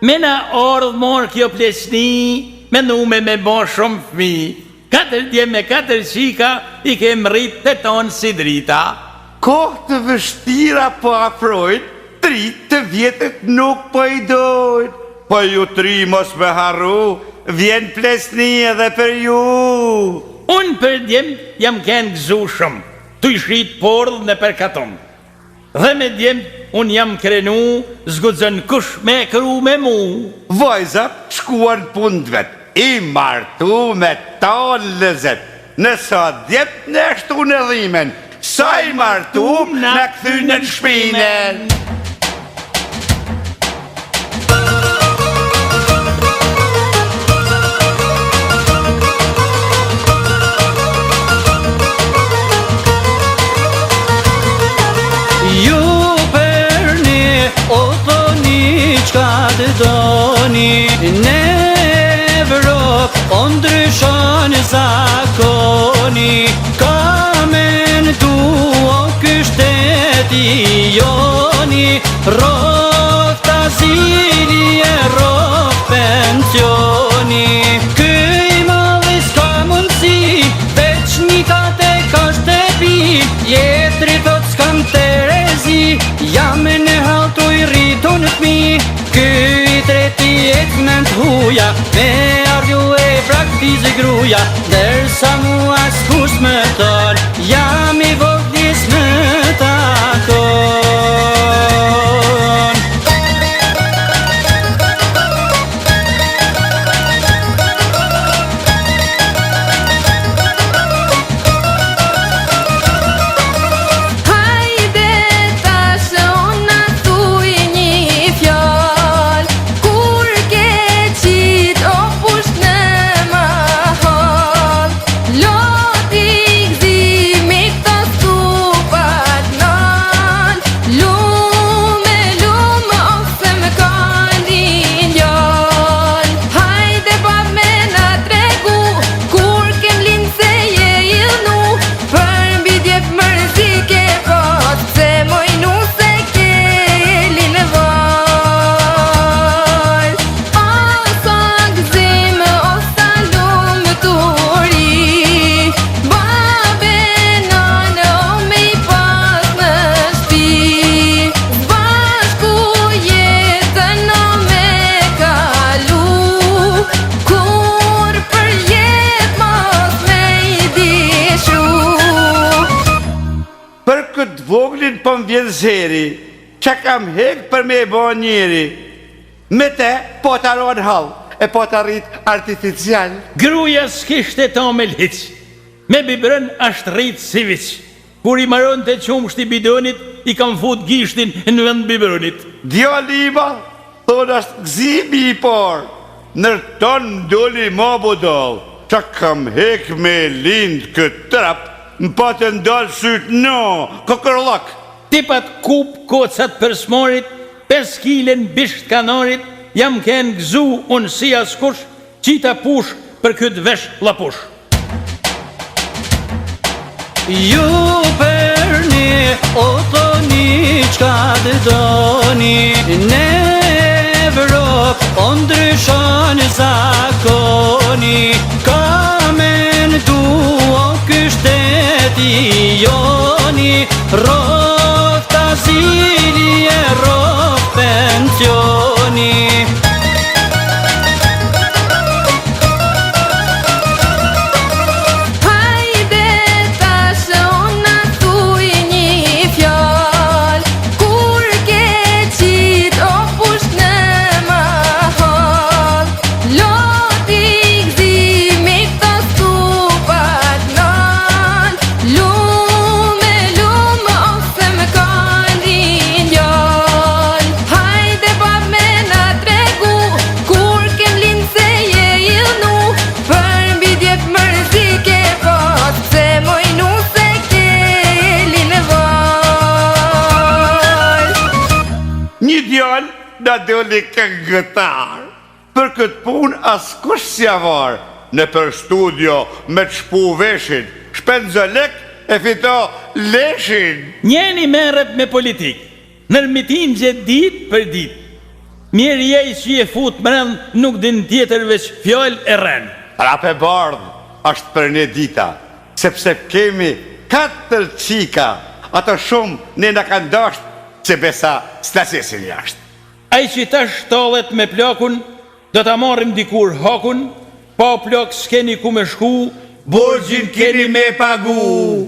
Me na ardhë morë kjo plesni, me nume me bo shumë fmi. 4 dje me 4 qika i kem rrit të tonë si drita. Kohë të vështira po afrojnë, 3 të vjetët nuk po i dojnë. Po ju 3 mos me harru, vjen plesni edhe për ju. Unë për djem jam ken gëzu shumë, tu i shrit pordh në përkaton. Dhe me djem unë jam krenu, zgudzën kush me kru me mu. Vojza shkuan punë vet, i martu me tonë lëzet. Nësa djep në shtu në dhimen, sa i martu në këthynë në shpinen. Ju përni, o thoni qka të doni, në Evropë o ndryshon zakoni, ka mendu o kështeti joni, roft asili e roft pensioni. Këj malli s'ka mundësi, veç një kate ka shtepi, jetri thot s'kam terezi, jam e në haltu i rritu në fmi. Këj treti jetë me në t'huja, me ardju e prak vizë gruja, dërsa mua s'kus më tër, jam i voglis më takon. Voglin për më vjen zeri, që kam hek për me e bo njeri. Me te, po të aron hal, e po të arrit artificial. Gruja s'kishte ta me liq, me bibrën ashtë rrit si viq. Kur i maron të qumsht i bidonit, i kam fut gishtin në vend biberonit. Djalima, thonë ashtë gzimi i por, nër ton doli ma budol, që kam hek me lind këtë trap, më pa të ndalë sytë no, këkërlak. Tipat kup kocat për smorit, 5 kilen bisht kanarit, jam ken gzu unë si askush, qita push për këtë vesh lapush. Ju përni, o thoni qka të doni, në Evropë o ndryshon zakoni, ka mendu o kështeti joni, roft asili e roft pensioni. Na doli këngëtar. Për këtë pun as kush si avar, në për studio me të shpu veshin, shpenzo lek e fito leshin. Njeni merret me politik, nërmitin gjet dit për dit. Mirë jej që je fut mrend, nuk din tjetër veç fjall e ren. Rape bardh është për një dita, sepse kemi 4 qika, ato shumë ne në kanë dasht, që besa s'nasesin jashtë. Ai që ta shtallet me plakun, do ta marrim dikur hakun, pa plak s'keni ku me shku, borgjin keni me pagu.